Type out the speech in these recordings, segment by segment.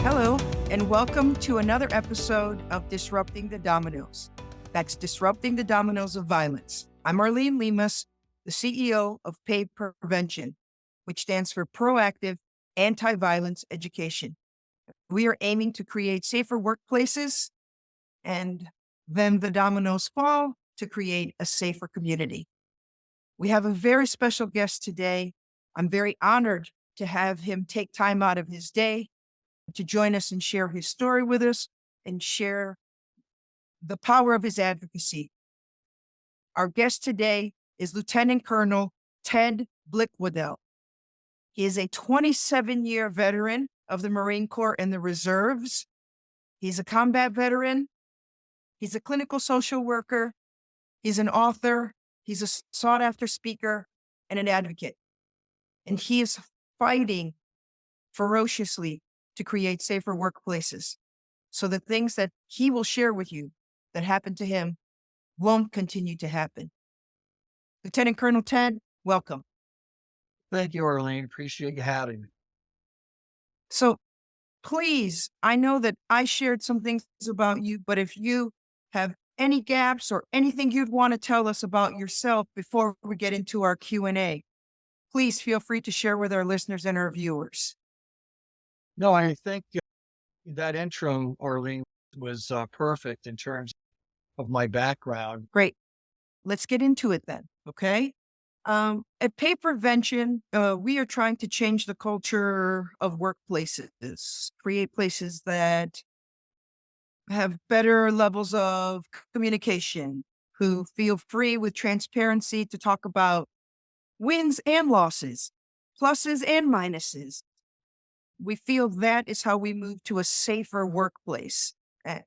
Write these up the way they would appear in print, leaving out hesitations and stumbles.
Hello, and welcome to another episode of Disrupting the Dominoes. That's Disrupting the Dominoes of Violence. I'm Arlene Lemus, the CEO of PAVE Prevention, which stands for Proactive Anti-Violence Education. We are aiming to create safer workplaces, and then the dominoes fall to create a safer community. We have a very special guest today. I'm very honored to have him take time out of his day to join us and share his story with us and share the power of his advocacy. Our guest today is Lieutenant Colonel Ted Blickwedel. He is a 27-year veteran of the Marine Corps and the Reserves. He's a combat veteran. He's a clinical social worker. He's an author. He's a sought-after speaker and an advocate. And he is fighting ferociously to create safer workplaces so that things that he will share with you that happened to him won't continue to happen. Lieutenant Colonel Ted, welcome. Thank you, Arlene. Appreciate you having me. So please, I know that I shared some things about you, but if you have any gaps or anything you'd want to tell us about yourself before we get into our Q&A, please feel free to share with our listeners and our viewers. No, I think that intro, Arlene, was perfect in terms of my background. Great. Let's get into it then, okay? At PAVE Prevention, we are trying to change the culture of workplaces, create places that have better levels of communication, who feel free with transparency to talk about wins and losses, pluses and minuses. We feel that is how we move to a safer workplace.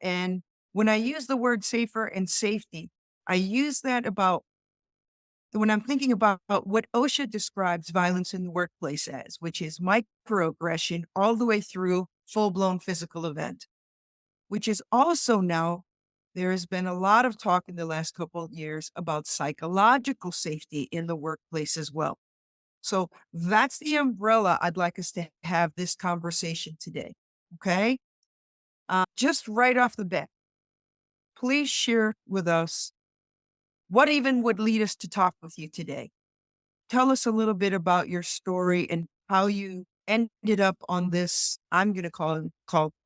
And when I use the word safer and safety, I use that about when I'm thinking about what OSHA describes violence in the workplace as, which is microaggression all the way through full-blown physical event, which is also now, there has been a lot of talk in the last couple of years about psychological safety in the workplace as well. So that's the umbrella I'd like us to have this conversation today, okay? Just right off the bat, please share with us what even would lead us to talk with you today. Tell us a little bit about your story and how you ended up on this, I'm going to call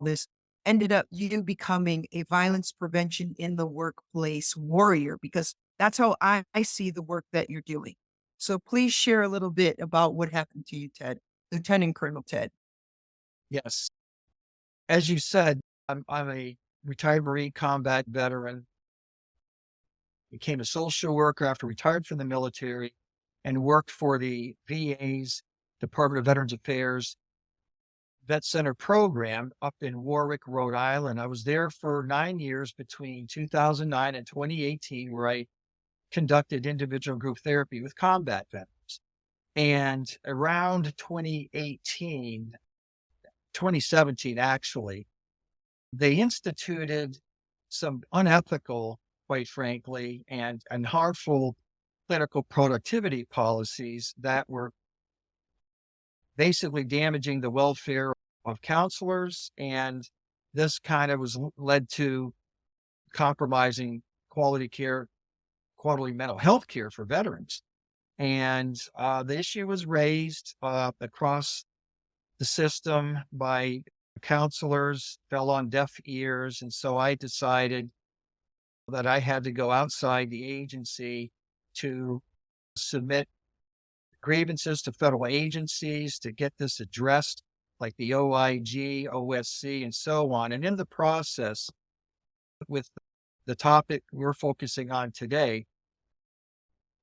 this, ended up you becoming a violence prevention in the workplace warrior, because that's how I see the work that you're doing. So please share a little bit about what happened to you, Ted, Lieutenant Colonel Ted. Yes. As you said, I'm a retired Marine combat veteran, became a social worker after retired from the military, and worked for the VA's Department of Veterans Affairs Vet Center program up in Warwick, Rhode Island. I was there for 9 years between 2009 and 2018, where I conducted individual group therapy with combat veterans. And around 2017 actually, they instituted some unethical, quite frankly, and harmful clinical productivity policies that were basically damaging the welfare of counselors. And this kind of was led to compromising quality care, quality mental health care for veterans. And the issue was raised across the system by counselors, fell on deaf ears. And so I decided that I had to go outside the agency to submit grievances to federal agencies to get this addressed, like the OIG, OSC, and so on. And in the process, with the topic we're focusing on today,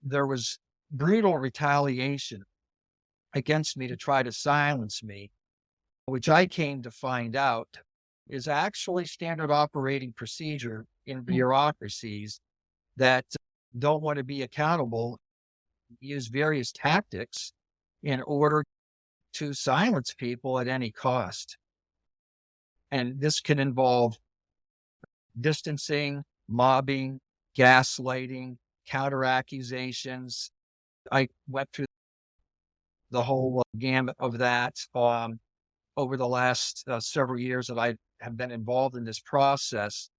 there was brutal retaliation against me to try to silence me, which I came to find out is actually standard operating procedure in bureaucracies that don't want to be accountable, use various tactics in order to silence people at any cost. And this can involve distancing, mobbing, gaslighting, counter accusations. I went through the whole gamut of that. over the last several years that I have been involved in this process.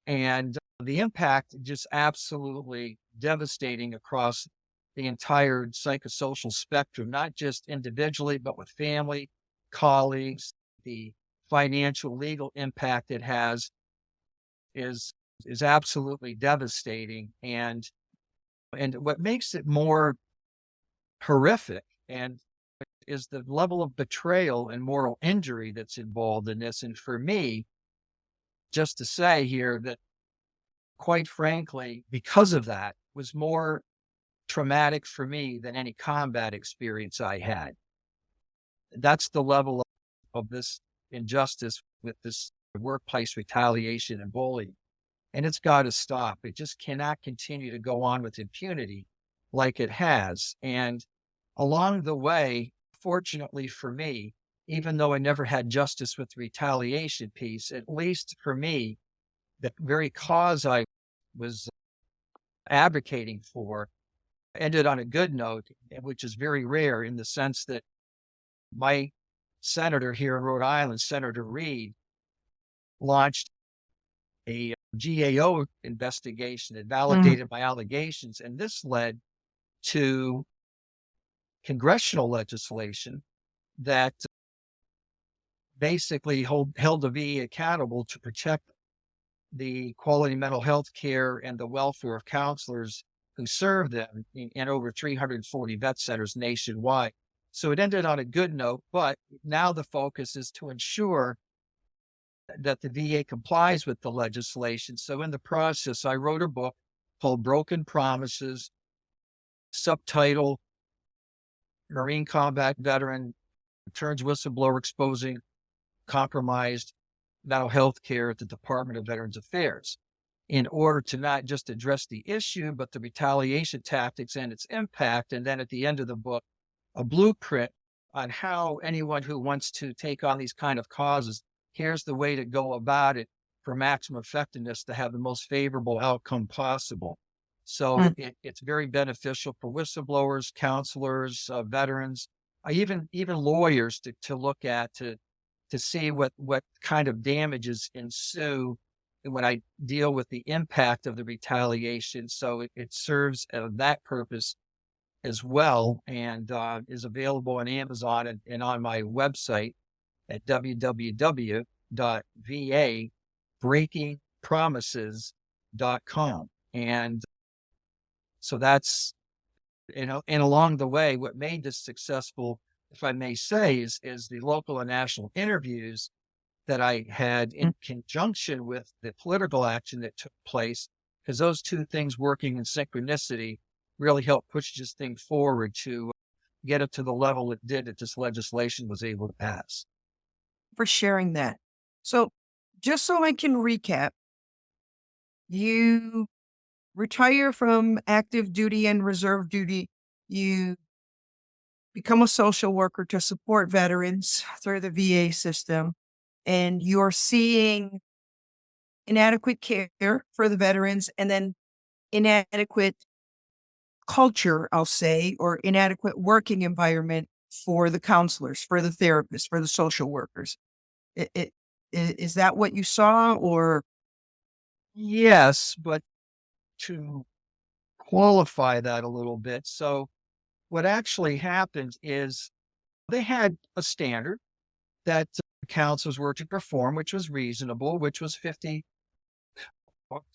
And the impact just absolutely devastating across the entire psychosocial spectrum, not just individually, but with family, colleagues. The financial, legal impact it has is absolutely devastating. And what makes it more horrific and is the level of betrayal and moral injury that's involved in this. And for me, just to say here that quite frankly, because of that, was more traumatic for me than any combat experience I had. That's the level of this injustice with this workplace retaliation and bullying. And it's got to stop. It just cannot continue to go on with impunity like it has. And along the way, fortunately for me, even though I never had justice with the retaliation piece, at least for me, the very cause I was advocating for ended on a good note, which is very rare in the sense that my senator here in Rhode Island, Senator Reed, launched a GAO investigation that Mhm. validated my allegations. And this led to congressional legislation that basically held the VA accountable to protect the quality mental health care and the welfare of counselors who serve them in over 340 vet centers nationwide. So it ended on a good note, but now the focus is to ensure that the VA complies with the legislation. So in the process, I wrote a book called Broken Promises, subtitle Marine Combat Veteran Returns Whistleblower Exposing Compromised Mental Health Care at the Department of Veterans Affairs, in order to not just address the issue, but the retaliation tactics and its impact. And then at the end of the book, a blueprint on how anyone who wants to take on these kind of causes, here's the way to go about it for maximum effectiveness to have the most favorable outcome possible. So Mm. it's very beneficial for whistleblowers, counselors, veterans, even lawyers to look at to see what kind of damages ensue when I deal with the impact of the retaliation. So it serves that purpose as well, and is available on Amazon and on my website at www.vabreakingpromises.com. And so that's, and along the way, what made this successful, if I may say, is the local and national interviews that I had Mm. in conjunction with the political action that took place, because those two things working in synchronicity really helped push this thing forward to get it to the level it did that this legislation was able to pass. For sharing that. So, just so I can recap, you retire from active duty and reserve duty. You become a social worker to support veterans through the VA system, and you're seeing inadequate care for the veterans and then inadequate culture, I'll say, or inadequate working environment for the counselors, for the therapists, for the social workers. Is that what you saw, or Yes, but to qualify that a little bit. So what actually happened is they had a standard that counselors were to perform, which was reasonable, which was 50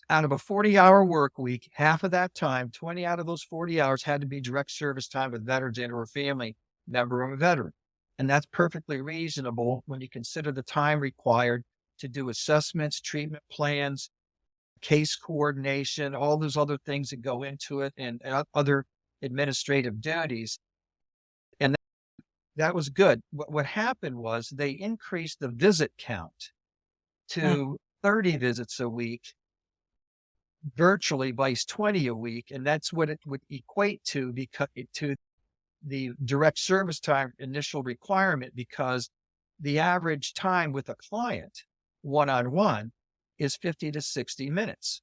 out of a 40-hour work week. Half of that time, 20 out of those 40 hours had to be direct service time with veterans and or a family member of a veteran. And that's perfectly reasonable when you consider the time required to do assessments, treatment plans, case coordination, all those other things that go into it, and other administrative duties. And that was good. What happened was they increased the visit count Mm. to 30 visits a week, virtually vice 20 a week. And that's what it would equate to, because to the direct service time initial requirement, because the average time with a client one-on-one is 50 to 60 minutes.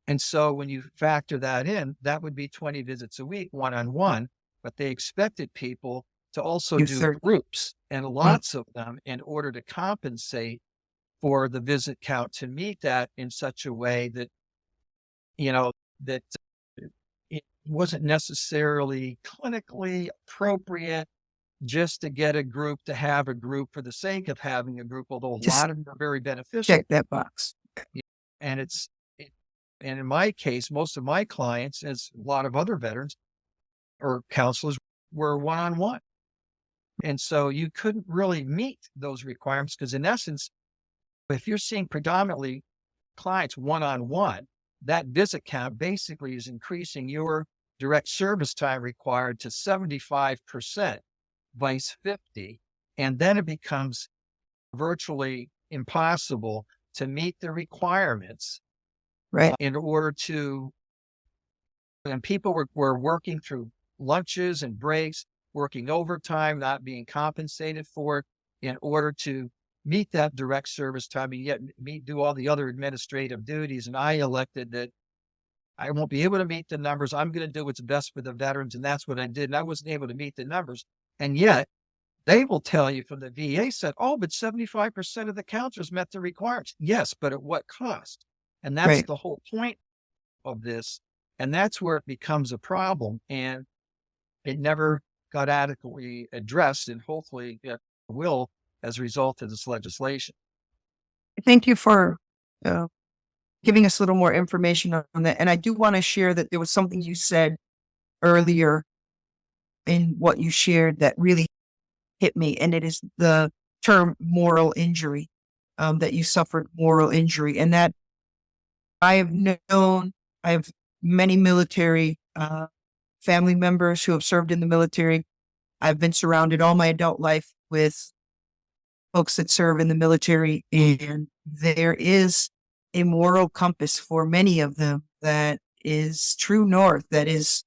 And so when you factor that in, that would be 20 visits a week one-on-one, but they expected people to also You do third. groups and Mm, lots of them in order to compensate for the visit count to meet that in such a way that, you know, that it wasn't necessarily clinically appropriate just to get a group to have a group for the sake of having a group, although a just lot of them are very beneficial. check that box. Y and it's it and in my case, most of my clients, as a lot of other veterans or counselors, were one-on-one. And so you couldn't really meet those requirements because in essence, if you're seeing predominantly clients one-on-one, that visit count basically is increasing your direct service time required to 75%, vice 50, and then it becomes virtually impossible to meet the requirements Right. in order to and people were working through lunches and breaks, working overtime, not being compensated for it in order to meet that direct service time and yet do all the other administrative duties. And I elected that I won't be able to meet the numbers. I'm going to do what's best for the veterans. And that's what I did. And I wasn't able to meet the numbers. And yet they will tell you from the VA said, oh, but 75% of the counselors met the requirements. Yes, but at what cost? And that's Right. the whole point of this. And that's where it becomes a problem. And it never got adequately addressed. And hopefully it will as a result of this legislation. Thank you for uh, giving us a little more information on that. And I do want to share that there was something you said earlier in what you shared that really hit me, and it is the term moral injury, that you suffered moral injury. And that I have known, I have many military family members who have served in the military. I've been surrounded all my adult life with folks that serve in the military, and there is a moral compass for many of them that is true north, that is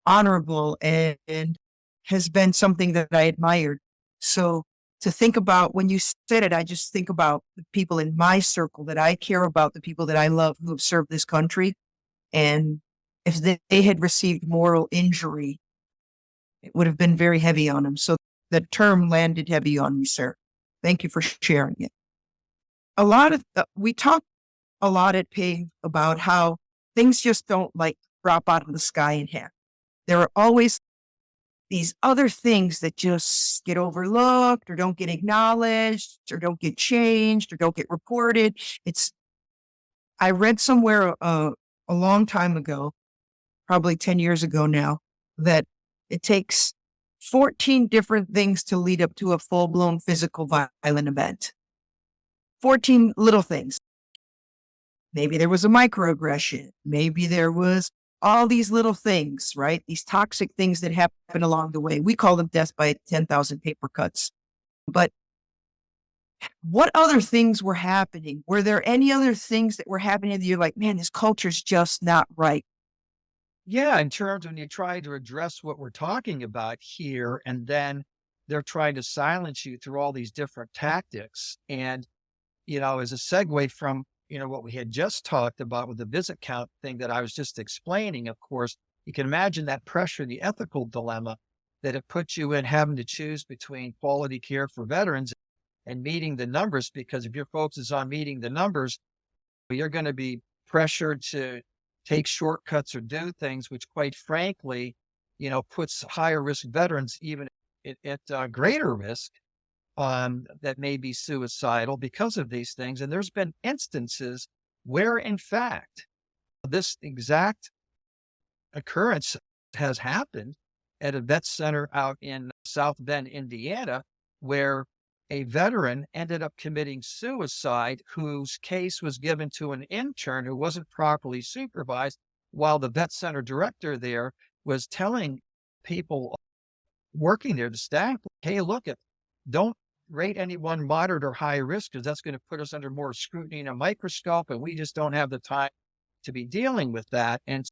honorable and has been something that I admired. So to think about when you said it, I just think about the people in my circle that I care about, the people that I love who have served this country. And if they had received moral injury, it would have been very heavy on them. So the term landed heavy on me, sir. Thank you for sharing it. We talk a lot at PAVE about how things just don't like drop out of the sky and happen. There are always these other things that just get overlooked or don't get acknowledged or don't get changed or don't get reported. I read somewhere a long time ago, probably 10 years ago now, that it takes 14 different things to lead up to a full blown physical violent event. 14 little things. Maybe there was a microaggression. Maybe there was all these little things, right? These toxic things that happen along the way. We call them death by 10,000 paper cuts. But what other things were happening? Were there any other things that were happening that you're like, man, this culture's just not right? Yeah, in terms when you try to address what we're talking about here, and then they're trying to silence you through all these different tactics. And, as a segue from, what we had just talked about with the visit count thing that I was just explaining, of course, you can imagine that pressure, the ethical dilemma that it puts you in having to choose between quality care for veterans and meeting the numbers, because if your focus is on meeting the numbers, you're going to be pressured to take shortcuts or do things, which quite frankly, puts higher risk veterans even at greater risk that may be suicidal because of these things. And there's been instances where, in fact, this exact occurrence has happened at a vet center out in South Bend, Indiana, where a veteran ended up committing suicide whose case was given to an intern who wasn't properly supervised, while the vet center director there was telling people working there, the staff, hey, look, don't rate anyone moderate or high risk because that's going to put us under more scrutiny and a microscope, and we just don't have the time to be dealing with that. And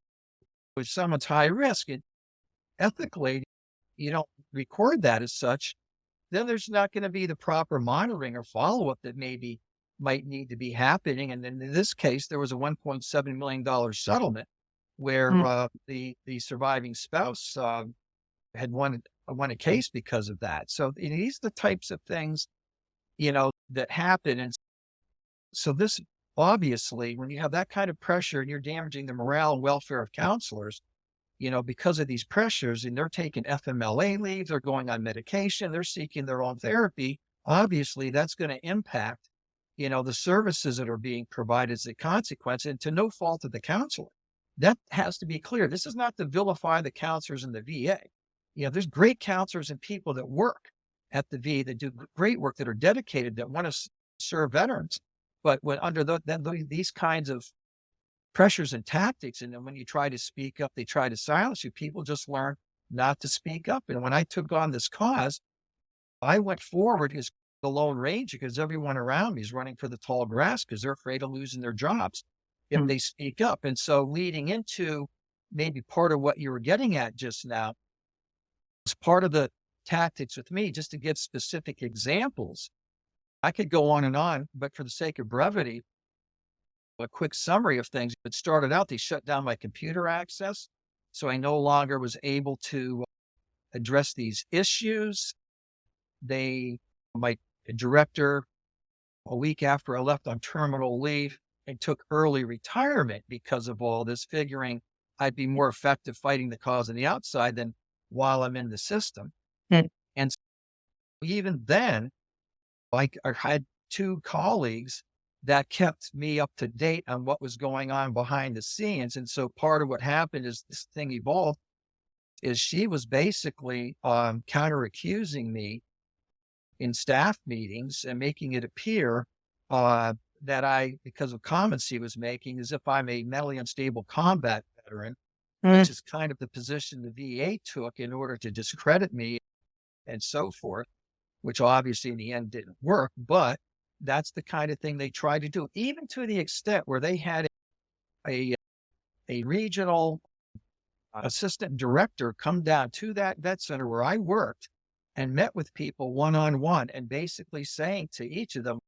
with someone's high risk, ethically, you don't record that as such, then there's not going to be the proper monitoring or follow-up that might need to be happening. And in this case, there was a $1.7 million settlement where Mm, the surviving spouse had wanted won a case because of that. So these are the types of things, that happen. And so this obviously, when you have that kind of pressure and you're damaging the morale and welfare of counselors, because of these pressures, and they're taking FMLA leave, they're going on medication, they're seeking their own therapy. Obviously, that's going to impact, the services that are being provided as a consequence, and to no fault of the counselor. That has to be clear. This is not to vilify the counselors in the VA. There's great counselors and people that work at the VA that do great work, that are dedicated, that want to serve veterans. But when under these kinds of pressures and tactics, and then when you try to speak up, they try to silence you. People just learn not to speak up. And when I took on this cause, I went forward as the Lone Ranger because everyone around me is running for the tall grass because they're afraid of losing their jobs if Mm. they speak up. And so leading into maybe part of what you were getting at just now was part of the tactics with me, just to give specific examples. I could go on, but for the sake of brevity, a quick summary of things. It started out, they shut down my computer access. So I no longer was able to address these issues. My director, a week after I left on terminal leave, and took early retirement because of all this, figuring I'd be more effective fighting the cause on the outside than while I'm in the system. Mm. And so even then, like, I had two colleagues that kept me up to date on what was going on behind the scenes. And so part of what happened is this thing evolved is she was basically counter accusing me in staff meetings and making it appear that because of comments he was making, as if I'm a mentally unstable combat veteran, Mm. which is kind of the position the VA took in order to discredit me and so forth, which obviously in the end didn't work. But that's the kind of thing they tried to do, even to the extent where they had a, a regional assistant director come down to that vet center where I worked and met with people one-on-one and basically saying to each of them,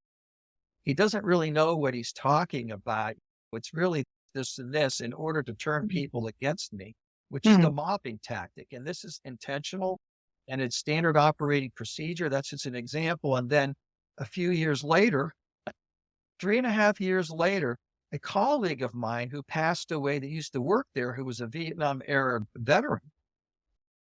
he doesn't really know what he's talking about. It's really this and this in order to turn people against me, which is the Mm. mobbing tactic. And this is intentional and it's standard operating procedure. That's just an example. And then a few years later, 3.5 years later, a colleague of mine who passed away that used to work there, who was a Vietnam era veteran,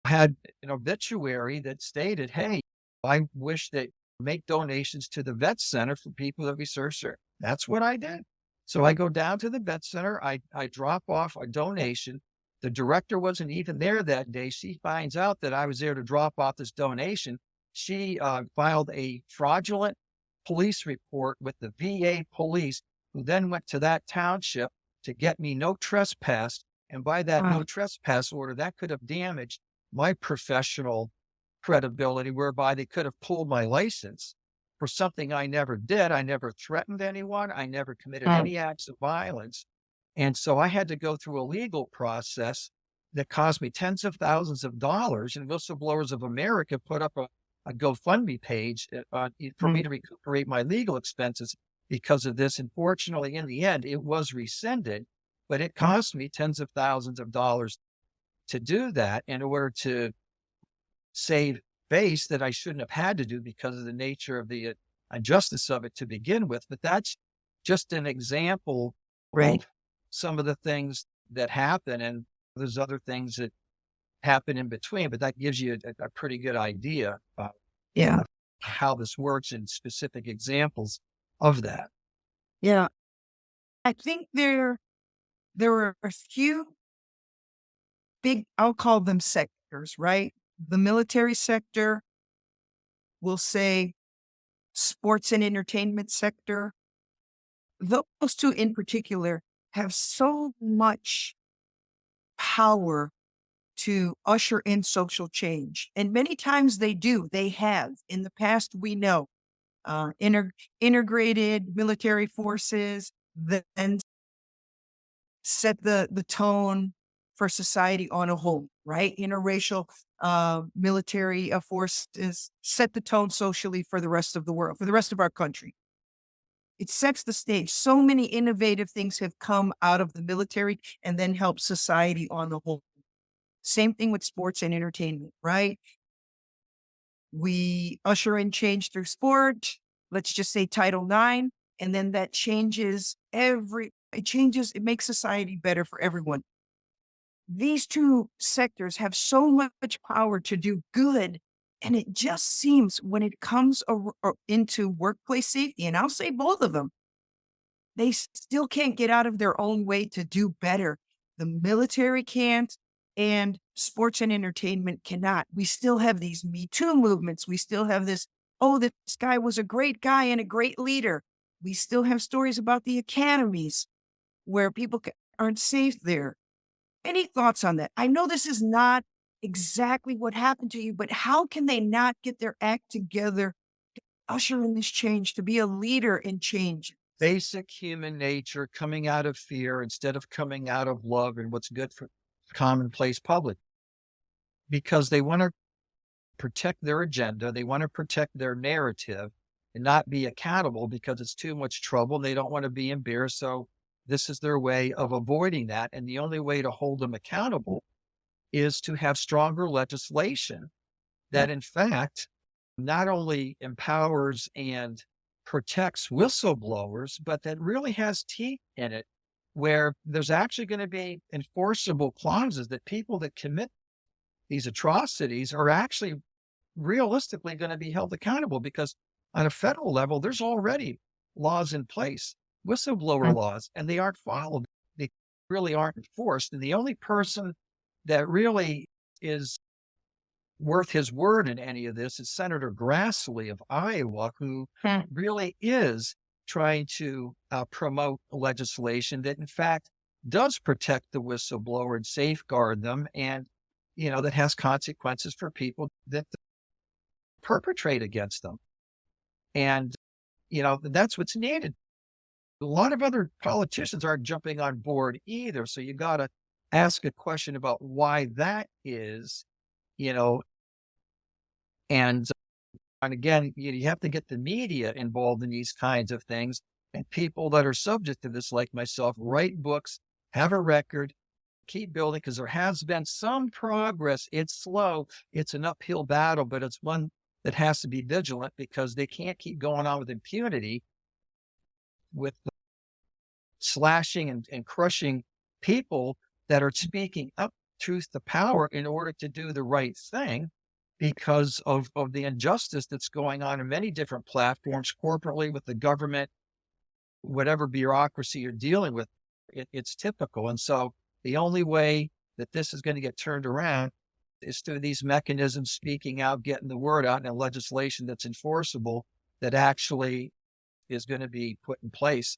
had an obituary that stated, "Hey, I wish that make donations to the vet center for people that we serve." That's what I did. So I go down to the vet center. I drop off a donation. The director wasn't even there that day. She finds out that I was there to drop off this donation. She filed a fraudulent police report with the VA police, who then went to that township to get me no trespass. And by that Wow. no trespass order, that could have damaged my professional credibility, whereby they could have pulled my license for something I never did. I never threatened anyone. I never committed Mm. any acts of violence. And so I had to go through a legal process that cost me tens of thousands of dollars. And Whistleblowers of America put up a GoFundMe page for me Mm. to recuperate my legal expenses because of this. Unfortunately, in the end, it was rescinded, but it cost me tens of thousands of dollars to do that in order to save face that I shouldn't have had to do because of the nature of the injustice of it to begin with. But that's just an example Right. of some of the things that happen. And there's other things that happen in between, but that gives you a pretty good idea Yeah. of how this works and specific examples of that. Yeah. I think there are a few big, I'll call them sectors, right? The military sector, we'll say sports and entertainment sector. Those two in particular have so much power to usher in social change. And many times they do. They have. In the past, we know integrated military forces that then set the tone for society on a whole, right? Interracial military forces set the tone socially for the rest of the world, for the rest of our country. It sets the stage. So many innovative things have come out of the military and then help society on the whole. Same thing with sports and entertainment, right? We usher in change through sport. Let's just say Title IX, and then that it makes society better for everyone. These two sectors have so much power to do good. And it just seems when it comes into workplace safety, and I'll say both of them, they still can't get out of their own way to do better. The military can't, and sports and entertainment cannot. We still have these Me Too movements. We still have this, oh, this guy was a great guy and a great leader. We still have stories about the academies where people aren't safe there. Any thoughts on that? I know this is not exactly what happened to you, but how can they not get their act together, usher in this change, to be a leader in change? Basic human nature coming out of fear instead of coming out of love and what's good for commonplace public, because they want to protect their agenda. They want to protect their narrative and not be accountable because it's too much trouble. They don't want to be embarrassed. So this is their way of avoiding that. And the only way to hold them accountable is to have stronger legislation that, in fact, not only empowers and protects whistleblowers, but that really has teeth in it, where there's actually going to be enforceable clauses that people that commit these atrocities are actually realistically going to be held accountable, because on a federal level, there's already laws in place, whistleblower Mm. laws, and they aren't followed. They really aren't enforced. And the only person that really is worth his word in any of this is Senator Grassley of Iowa, who Hmm. really is trying to promote legislation that, in fact, does protect the whistleblower and safeguard them, and that has consequences for people that perpetrate against them. And that's what's needed. A lot of other politicians aren't jumping on board either. So you got to ask a question about why that is, you know, and again, you have to get the media involved in these kinds of things, and people that are subject to this, like myself, write books, have a record, keep building, because there has been some progress. It's slow. It's an uphill battle, but it's one that has to be vigilant, because they can't keep going on with impunity with slashing and crushing people that are speaking up truth to power in order to do the right thing, because of the injustice that's going on in many different platforms, corporately, with the government, whatever bureaucracy you're dealing with. It's typical. And so the only way that this is going to get turned around is through these mechanisms, speaking out, getting the word out, and legislation that's enforceable, that actually is going to be put in place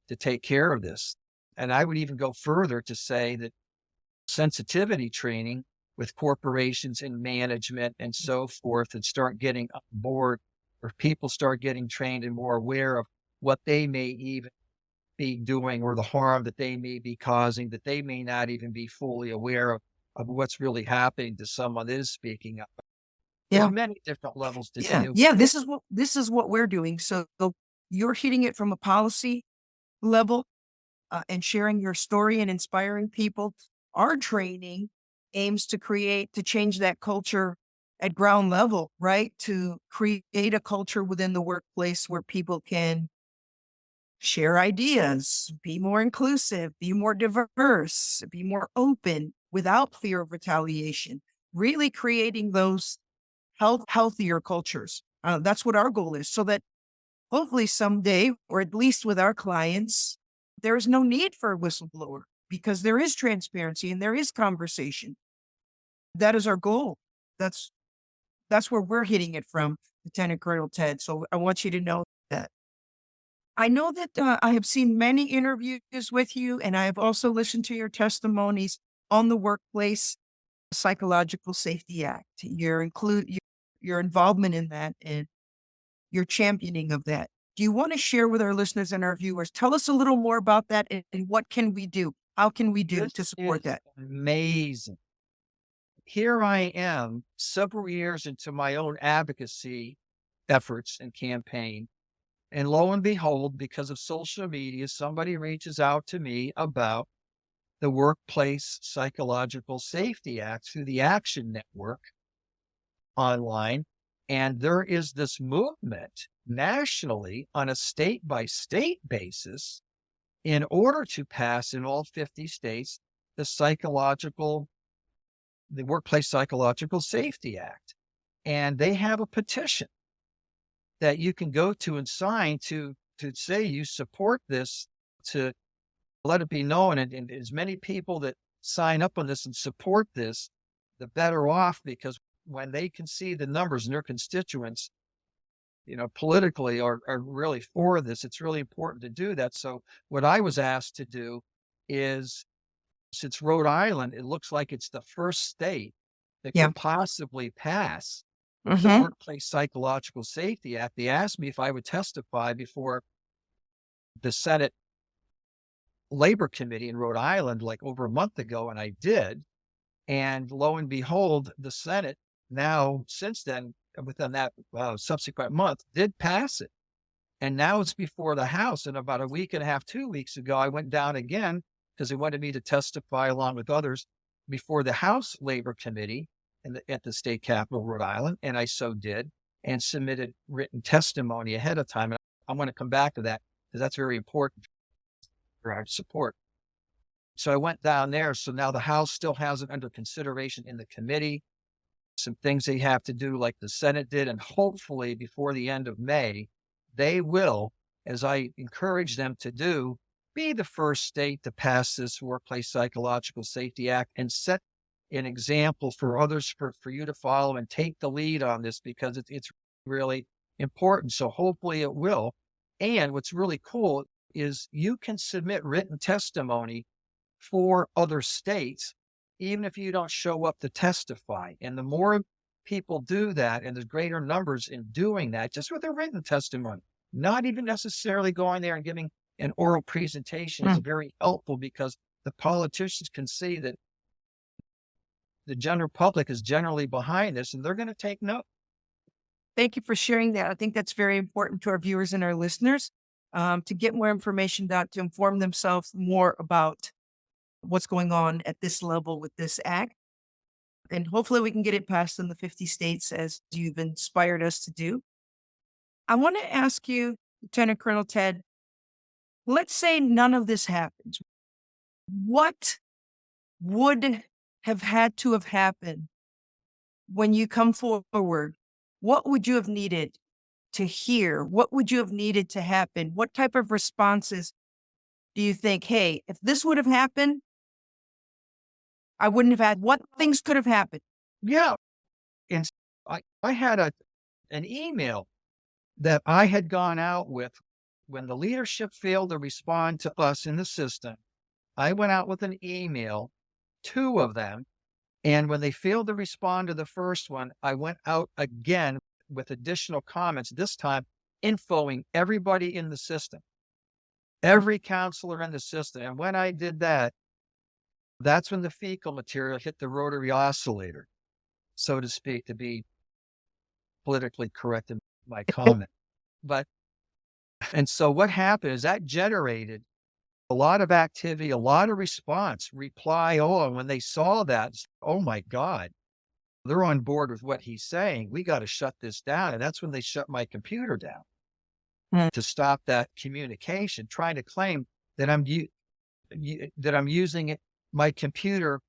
to take care of this. And I would even go further to say that sensitivity training with corporations and management and so forth, and start getting on board, or people start getting trained and more aware of what they may even be doing, or the harm that they may be causing, that they may not even be fully aware of what's really happening to someone that is speaking up. There's Yeah. many different levels to Yeah. do. Yeah. This is what we're doing. So you're hitting it from a policy level, and sharing your story and inspiring people. Our training aims to change that culture at ground level, right? To create a culture within the workplace where people can share ideas, be more inclusive, be more diverse, be more open without fear of retaliation, really creating those healthier cultures. That's what our goal is, so that hopefully someday, or at least with our clients, there is no need for a whistleblower, because there is transparency and there is conversation. That is our goal. That's that's where we're hitting it from, Lieutenant Colonel Ted. So I want you to know that. I know that I have seen many interviews with you, and I have also listened to your testimonies on the Workplace Psychological Safety Act. Your involvement in that, and your championing of that. Do you want to share with our listeners and our viewers? Tell us a little more about that, and what can we do? How can we do This to support is that? amazing. Here I am, several years into my own advocacy efforts and campaign. And lo and behold, because of social media, somebody reaches out to me about the Workplace Psychological Safety Act through the Action Network online. And there is this movement nationally on a state by state basis in order to pass in all 50 states the Workplace Psychological Safety Act. And they have a petition that you can go to and sign to say you support this, to let it be known. And as many people that sign up on this and support this, the better off, because when they can see the numbers and their constituents, politically are really for this, it's really important to do that. So what I was asked to do is, since Rhode Island, it looks like it's the first state that Yeah. could possibly pass the Hmm. Workplace Psychological Safety Act, they asked me if I would testify before the Senate Labor Committee in Rhode Island like over a month ago, and I did. And lo and behold, the Senate now, since then, within that subsequent month, did pass it. And now it's before the House. And about a week and a half, 2 weeks ago, I went down again because they wanted me to testify along with others before the House Labor Committee at the state capitol, Rhode Island. And I so did, and submitted written testimony ahead of time. And I want to come back to that because that's very important for our support. So I went down there. So now the House still has it under consideration in the committee. Some things they have to do, like the Senate did, and hopefully before the end of May, they will, as I encourage them to do, be the first state to pass this Workplace Psychological Safety Act and set an example for others for you to follow and take the lead on this, because it's really important. So hopefully it will. And what's really cool is you can submit written testimony for other states, even if you don't show up to testify. And the more people do that, and there's greater numbers in doing that, just with a written testimony, not even necessarily going there and giving an oral presentation, is Mm. very helpful, because the politicians can see that the general public is generally behind this and they're going to take note. Thank you for sharing that. I think that's very important to our viewers and our listeners, to get more information out, to inform themselves more about what's going on at this level with this act. And hopefully we can get it passed in the 50 states as you've inspired us to do. I want to ask you, Lieutenant Colonel Ted, let's say none of this happens. What would have had to have happened when you come forward? What would you have needed to hear? What would you have needed to happen? What type of responses do you think, hey, if this would have happened, I wouldn't have had, what things could have happened? Yeah. And I had an email that I had gone out with when the leadership failed to respond to us in the system. I went out with an email, two of them. And when they failed to respond to the first one, I went out again with additional comments, this time infoing everybody in the system, every counselor in the system. And when I did that, that's when the fecal material hit the rotary oscillator, so to speak, to be politically correct in my comment. But, and so what happened is that generated a lot of activity, a lot of response, reply. Oh, and when they saw that, oh my God, they're on board with what he's saying. We got to shut this down. And that's when they shut my computer down Mm. to stop that communication, trying to claim that I'm using my computer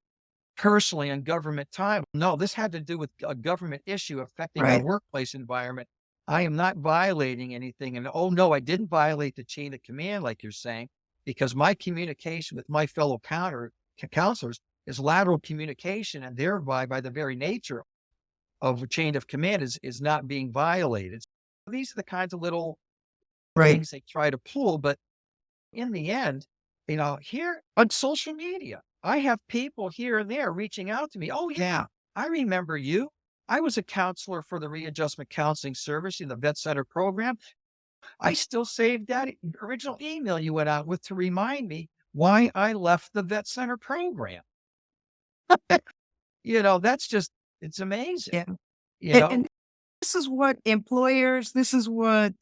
personally in government time. No, this had to do with a government issue affecting our Right. workplace environment. I am not violating anything. And oh no, I didn't violate the chain of command like you're saying, because my communication with my fellow counselors is lateral communication, and thereby, by the very nature of a chain of command, is not being violated. So these are the kinds of little Right. things they try to pull. But in the end, here on social media, I have people here and there reaching out to me. Oh, yeah, I remember you. I was a counselor for the readjustment counseling service in the vet center program. I still saved that original email you went out with to remind me why I left the vet center program. That's just, it's amazing. Yeah. You know, And this is what employers, this is what,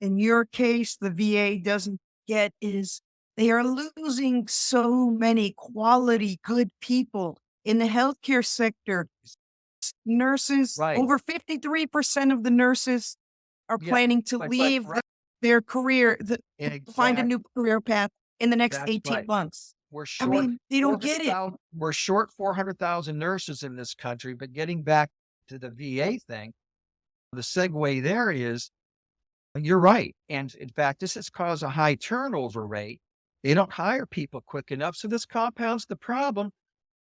in your case, the VA doesn't get, is they are losing so many quality, good people in the healthcare sector. nurses, Right. over 53% of the nurses are Yeah. planning to leave Right. their career, find a Exactly. new career path in the next That's 18 right. months. We're I short mean, they don't get it. 400,000 we're short 400,000 nurses in this country, but getting back to the VA thing, the segue there is, you're right, and in fact, this has caused a high turnover rate. They don't hire people quick enough, so this compounds the problem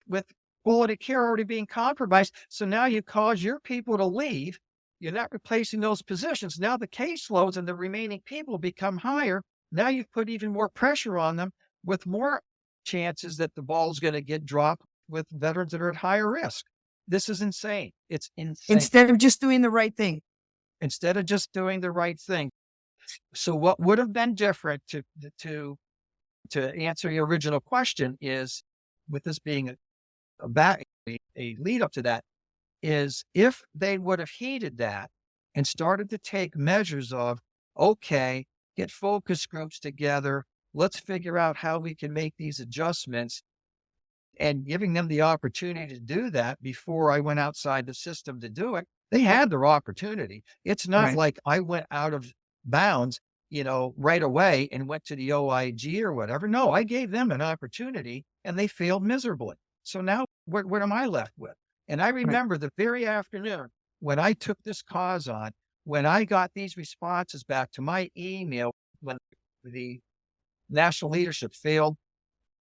with quality care already being compromised. So now you cause your people to leave. You're not replacing those positions. Now the caseloads and the remaining people become higher. Now you've put even more pressure on them with more chances that the ball's going to get dropped with veterans that are at higher risk. This is insane. It's insane. Instead of just doing the right thing. Instead of just doing the right thing. So what would have been different to answer your original question is, with this being a lead up to that, is if they would have heeded that and started to take measures of, okay, get focus groups together, let's figure out how we can make these adjustments, and giving them the opportunity to do that before I went outside the system to do it, they had their opportunity. It's not Right. like I went out of bounds, right away and went to the OIG or whatever. No, I gave them an opportunity and they failed miserably. So now what am I left with? And I Right. remember the very afternoon when I took this cause on, when I got these responses back to my email, when the national leadership failed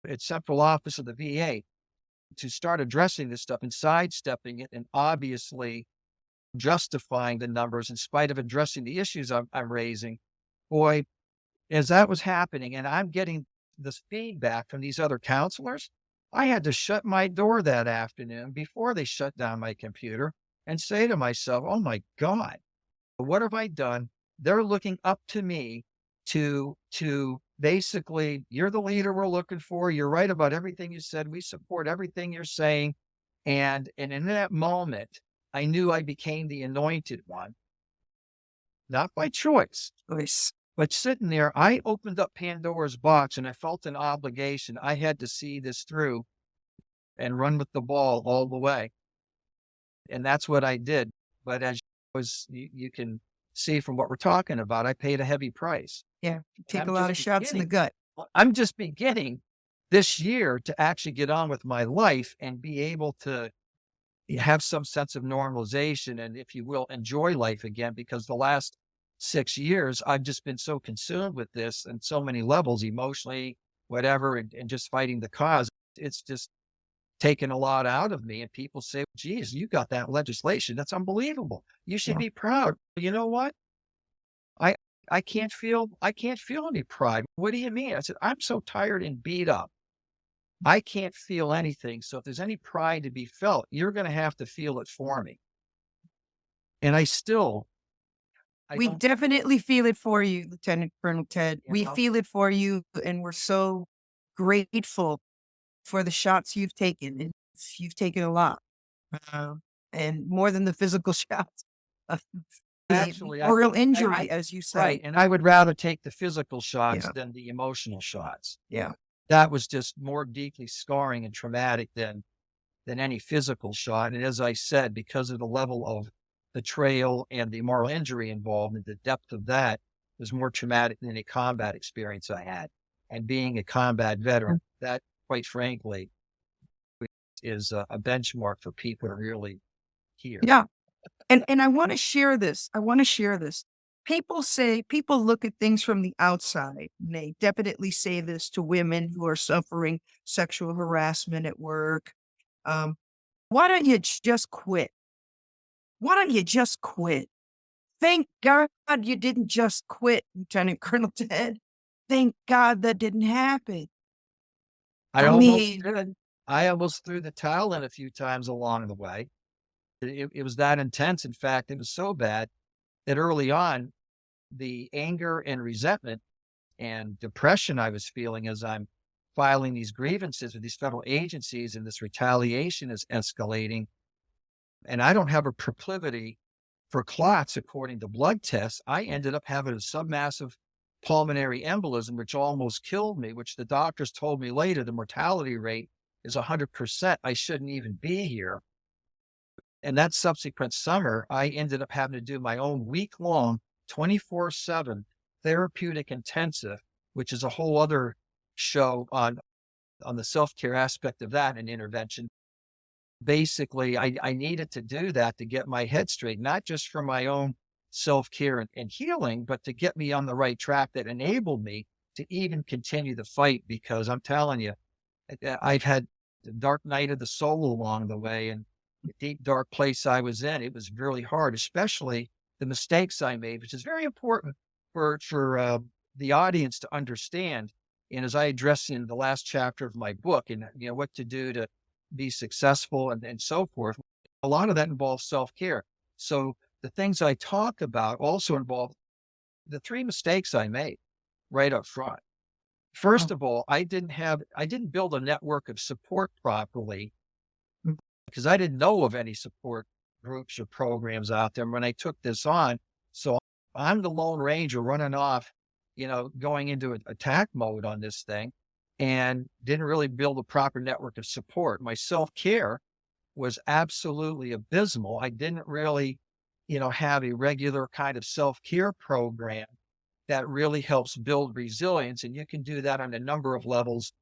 at central office of the VA to start addressing this stuff and sidestepping it and obviously justifying the numbers in spite of addressing the issues I'm raising. Boy, as that was happening and I'm getting this feedback from these other counselors, I had to shut my door that afternoon before they shut down my computer and say to myself, oh my God, what have I done? They're looking up to me to basically, you're the leader we're looking for. You're right about everything you said. We support everything you're saying. And in that moment, I knew I became the anointed one, not by choice, Voice. but sitting there, I opened up Pandora's box and I felt an obligation. I had to see this through and run with the ball all the way. And that's what I did. But as you can see from what we're talking about, I paid a heavy price. Yeah. And Take a lot of shots in the gut. I'm just beginning this year to actually get on with my life and be able to have some sense of normalization and, if you will, enjoy life again, because the last 6 years, I've just been so consumed with this and so many levels, emotionally, whatever, and just fighting the cause. It's just taken a lot out of me. And people say, geez, you got that legislation. That's unbelievable. You should Yeah. be proud. You know what? I I can't feel any pride. What do you mean? I said, I'm so tired and beat up. I can't feel anything. So if there's any pride to be felt, you're going to have to feel it for me. And I We don't, definitely feel it for you, Lieutenant Colonel Ted. you We know, feel it for you, and we're so grateful for the shots you've taken. And you've taken a lot, uh, and more than the physical shots, uh, the actually, moral I injury, as you right. say. And I would rather take the physical shots Yeah, than the emotional shots. yeah, That was just more deeply scarring and traumatic than any physical shot. And as I said, because of the level of betrayal and the moral injury involved and the depth of that was more traumatic than any combat experience I had. And being a combat veteran, that, quite frankly, is a benchmark for people to really hear. yeah. And I want to share this. I want to share this. People look at things from the outside. And they definitely say this to women who are suffering sexual harassment at work. Um, why don't you just quit? Why don't you just quit? Thank God you didn't just quit, Lieutenant Colonel Ted. Thank God that didn't happen. I I almost mean, did. I almost threw the towel in a few times along the way. It was that intense. In fact, it was so bad that early on, the anger and resentment and depression I was feeling as I'm filing these grievances with these federal agencies and this retaliation is escalating. And I don't have a proclivity for clots according to blood tests. I ended up having a submassive pulmonary embolism, which almost killed me, which the doctors told me later the mortality rate is 100%. I shouldn't even be here. And that subsequent summer, I ended up having to do my own week-long, 24/7 therapeutic intensive, which is a whole other show on the self-care aspect of that and intervention. Basically, I needed to do that to get my head straight, not just for my own self-care and healing, but to get me on the right track that enabled me to even continue the fight. Because I'm telling you, I've had the dark night of the soul along the way, and the deep, dark place I was in. It was really hard, especially the mistakes I made, which is very important for the audience to understand. And as I address in the last chapter of my book, and what to do to be successful and so forth, a lot of that involves self care. So the things I talk about also involve the three mistakes I made right up front. First Oh, of all, I didn't build a network of support properly because I didn't know of any support groups or programs out there when I took this on. So I'm the Lone Ranger running off, going into attack mode on this thing, and didn't really build a proper network of support. My self care was absolutely abysmal. I didn't really, have a regular kind of self care program that really helps build resilience. And you can do that on a number of levels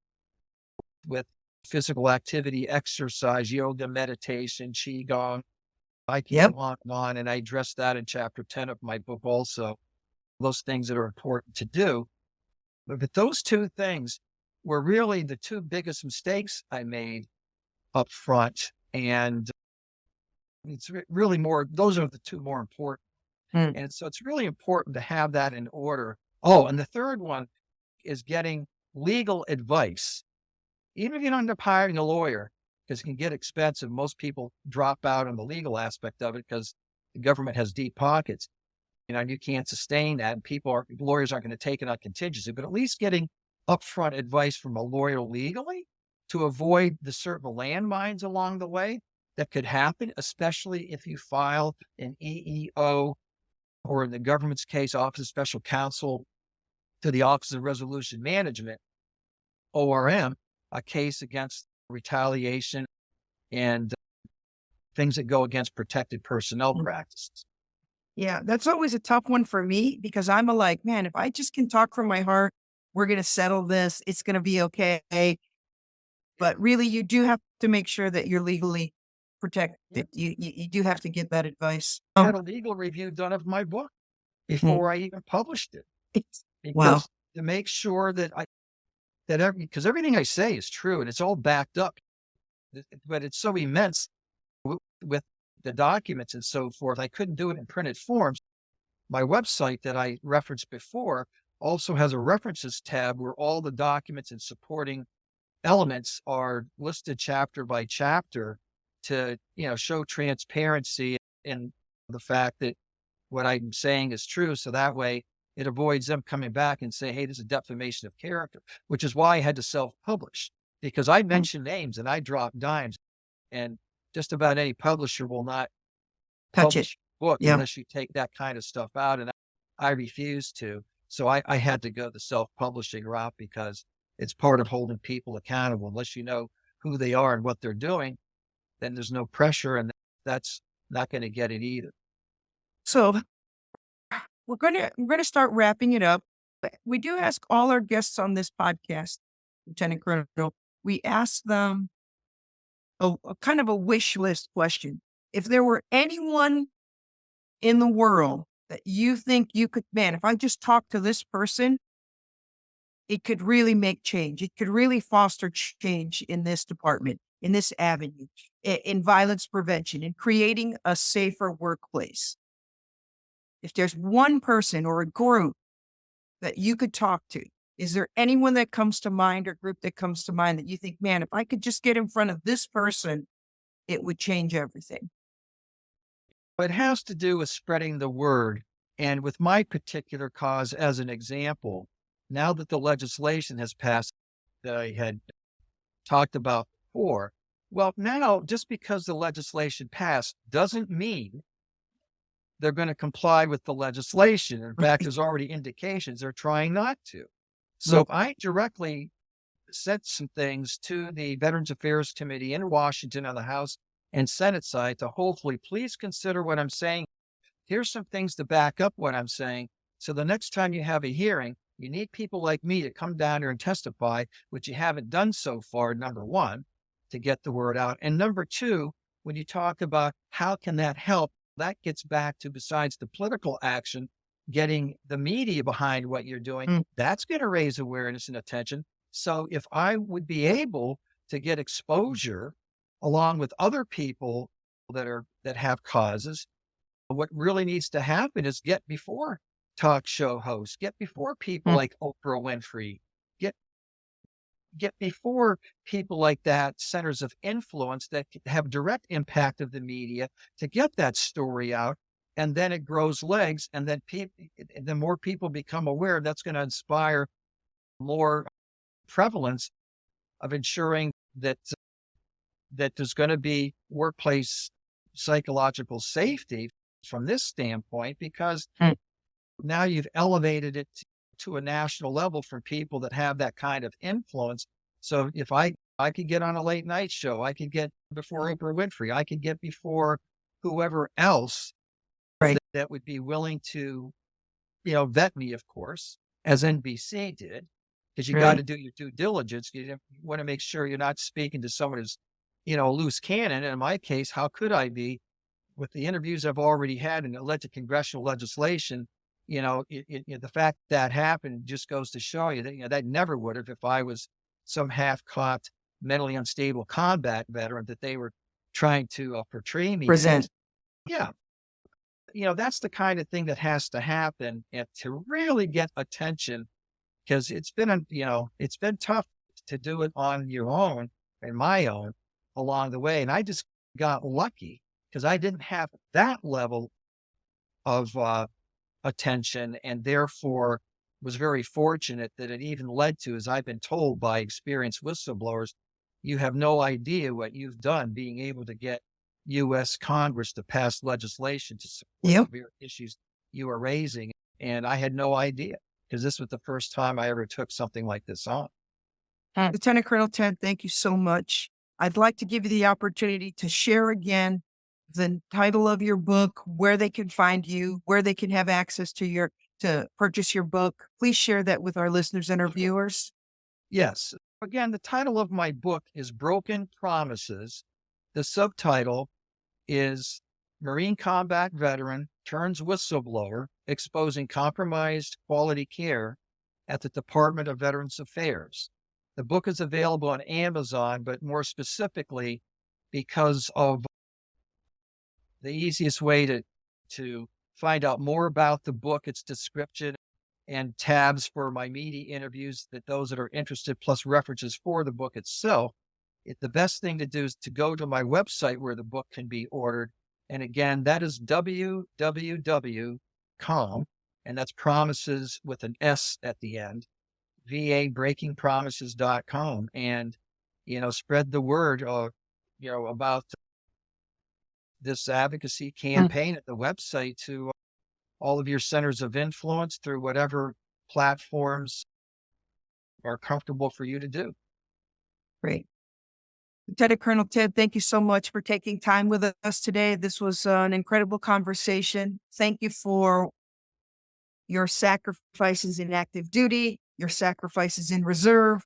with physical activity, exercise, yoga, meditation, qigong. I can yep. go on and on. And I address that in chapter 10 of my book also, those things that are important to do. But those two things were really the two biggest mistakes I made up front. And it's really more, those are the two more important. Mm, And so it's really important to have that in order. Oh, and the third one is getting legal advice. Even if you don't end up hiring a lawyer, because it can get expensive. Most people drop out on the legal aspect of it because the government has deep pockets, and you can't sustain that. And lawyers aren't going to take it on contingency, but at least getting upfront advice from a lawyer legally to avoid the certain landmines along the way that could happen, especially if you file an EEO, or in the government's case, Office of Special Counsel to the Office of Resolution Management, ORM, a case against retaliation and things that go against protected personnel mm. practices. Yeah, that's always a tough one for me because I'm like, man, if I just can talk from my heart, we're going to settle this. It's going to be okay. But really, you do have to make sure that you're legally Yeah. protected. You do have to get that advice. I had a legal review done of my book Mm, before I even published it, it's, wow. because to make sure because everything I say is true and it's all backed up, but it's so immense with the documents and so forth. I couldn't do it in printed forms. My website that I referenced before also has a references tab where all the documents and supporting elements are listed chapter by chapter to, show transparency and the fact that what I'm saying is true. So that way it avoids them coming back and say, hey, this is defamation of character, which is why I had to self-publish, because I Mm, mentioned names and I dropped dimes, and just about any publisher will not touch it. publish a book Yeah. unless you take that kind of stuff out. And I refused to. So I had to go the self-publishing route because it's part of holding people accountable. Unless you know who they are and what they're doing, then there's no pressure, and that's not going to get it either. So we're gonna start wrapping it up. But we do ask all our guests on this podcast, Lieutenant Colonel. We ask them a kind of a wish list question. If there were anyone in the world that you think you could, man, if I just talk to this person, it could really make change. It could really foster change in this department, in this avenue, in violence prevention, in creating a safer workplace. If there's one person or a group that you could talk to, is there anyone that comes to mind or group that comes to mind that you think, man, if I could just get in front of this person, it would change everything? But it has to do with spreading the word. And with my particular cause as an example, now that the legislation has passed that I had talked about before, well, now just because the legislation passed doesn't mean they're going to comply with the legislation. In fact, there's already indications they're trying not to. So Look, I directly sent some things to the Veterans Affairs Committee in Washington on the House and Senate side to hopefully please consider what I'm saying. Here's some things to back up what I'm saying. So the next time you have a hearing, you need people like me to come down here and testify, which you haven't done so far, number one, to get the word out. And number two, when you talk about how can that help, that gets back to, besides the political action, getting the media behind what you're doing, Mm. that's going to raise awareness and attention. So if I would be able to get exposure along with other people that have causes, what really needs to happen is get before talk show hosts, get before people Mm. like Oprah Winfrey, get get before people like that, centers of influence that have direct impact of the media, to get that story out. And then it grows legs. And then the more people become aware, that's going to inspire more prevalence of ensuring that there's going to be workplace psychological safety from this standpoint, because Mm. now you've elevated it to a national level for people that have that kind of influence. So if I could get on a late night show, I could get before Oprah Winfrey, I could get before whoever else Right. that would be willing to, vet me, of course, as NBC did, because you got to Right. do your due diligence. You want to make sure you're not speaking to someone who's, a loose cannon. And in my case, how could I be, with the interviews I've already had and it led to congressional legislation? The fact that happened just goes to show you that, that never would have, if I was some half-cocked, mentally unstable combat veteran that they were trying to portray me Present. as. Yeah, that's the kind of thing that has to happen, and to really get attention, because it's been tough to do it on your own and my own along the way. And I just got lucky because I didn't have that level of attention, and therefore was very fortunate that it even led to, as I've been told by experienced whistleblowers, you have no idea what you've done being able to get U.S. Congress to pass legislation to support Yep. the very issues you are raising. And I had no idea, because this was the first time I ever took something like this on. Lieutenant Colonel Ted, thank you so much. I'd like to give you the opportunity to share again the title of your book, where they can find you, where they can have access to purchase your book. Please share that with our listeners and our viewers. Yes. Again, the title of my book is Broken Promises. The subtitle is Marine Combat Veteran Turns Whistleblower, Exposing Compromised Quality Care at the Department of Veterans Affairs. The book is available on Amazon, but more specifically, because of the easiest way to find out more about the book, its description and tabs for my media interviews, that those that are interested, plus references for the book itself. The best thing to do is to go to my website where the book can be ordered. And again, that is www.com, and that's promises with an S at the end, vabreakingpromises.com. And, spread the word, about this advocacy Mm. campaign at the website to all of your centers of influence through whatever platforms are comfortable for you to do. Great. Lieutenant Colonel Ted, thank you so much for taking time with us today. This was an incredible conversation. Thank you for your sacrifices in active duty, your sacrifices in reserve,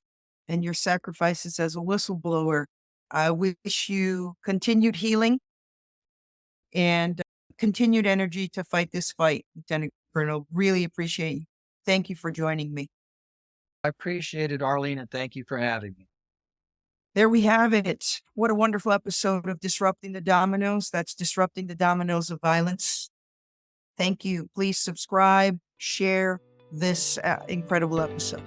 and your sacrifices as a whistleblower. I wish you continued healing and continued energy to fight this fight, Lieutenant Colonel. Really appreciate you. Thank you for joining me. I appreciate it, Arlene, and thank you for having me. There we have it. What a wonderful episode of Disrupting the Dominoes. That's disrupting the dominoes of violence. Thank you. Please subscribe, share this incredible episode.